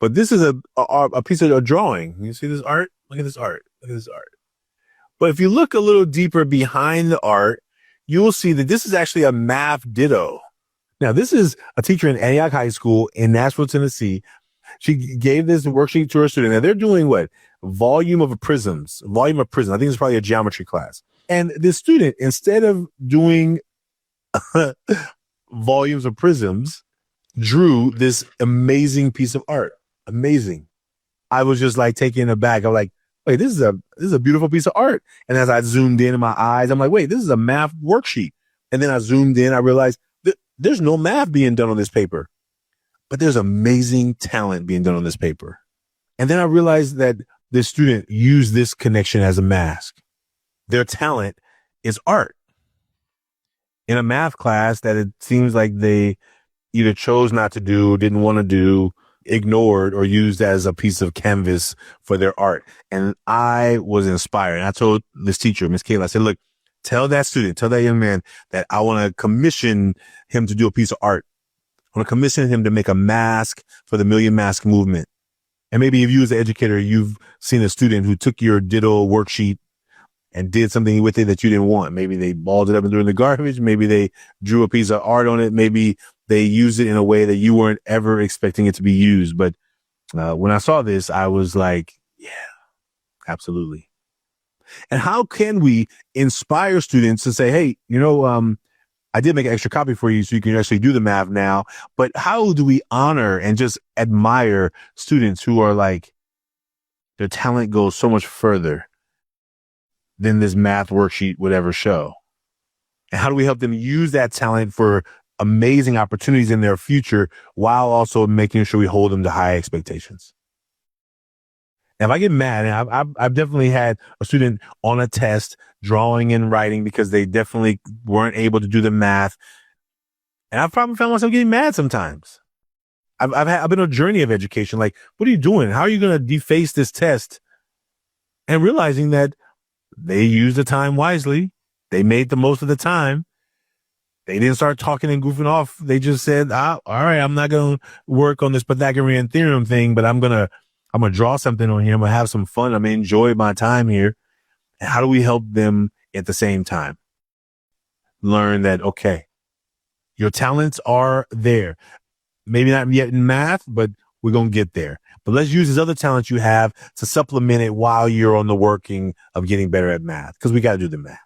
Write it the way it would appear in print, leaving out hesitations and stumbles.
But this is a piece of a drawing. You see this art? Look at this art. Look at this art. But if you look a little deeper behind the art, you will see that this is actually a math ditto. Now, this is a teacher in Antioch High School in Nashville, Tennessee. She gave this worksheet to her student. Now, they're doing what? Volume of prisms. I think it's probably a geometry class. And this student, instead of doing volumes of prisms, drew this amazing piece of art. Amazing. I was just like taken aback. I'm like, wait, this is a beautiful piece of art. And as I zoomed in my eyes, I'm like, wait, this is a math worksheet. And then I zoomed in, I realized there's no math being done on this paper, but there's amazing talent being done on this paper. And then I realized that this student used this connection as a mask. Their talent is art. In a math class that it seems like they either chose not to do, didn't want to do, ignored, or used as a piece of canvas for their art. And I was inspired. And I told this teacher, Miss Kayla, I said, look, tell that young man that I want to commission him to do a piece of art. I want to commission him to make a mask for the Million Mask movement. And maybe if you as an educator, you've seen a student who took your ditto worksheet and did something with it that you didn't want. Maybe they balled it up and threw it in the garbage. Maybe they drew a piece of art on it. Maybe they used it in a way that you weren't ever expecting it to be used. But when I saw this, I was like, yeah, absolutely. And how can we inspire students to say, hey, I did make an extra copy for you so you can actually do the math now. But how do we honor and just admire students who are like, their talent goes so much further than this math worksheet would ever show? And how do we help them use that talent for amazing opportunities in their future while also making sure we hold them to high expectations? Now, if I get mad, and I've definitely had a student on a test drawing and writing because they definitely weren't able to do the math. And I've probably found myself getting mad sometimes. I've been on a journey of education. Like, what are you doing? How are you going to deface this test? And realizing that they used the time wisely. They made the most of the time. They didn't start talking and goofing off. They just said, all right, I'm not going to work on this Pythagorean theorem thing, but I'm going to draw something on here. I'm going to have some fun. I'm going to enjoy my time here. And how do we help them at the same time learn that, okay, your talents are there. Maybe not yet in math, but we're going to get there. But let's use these other talents you have to supplement it while you're on the working of getting better at math, because we got to do the math.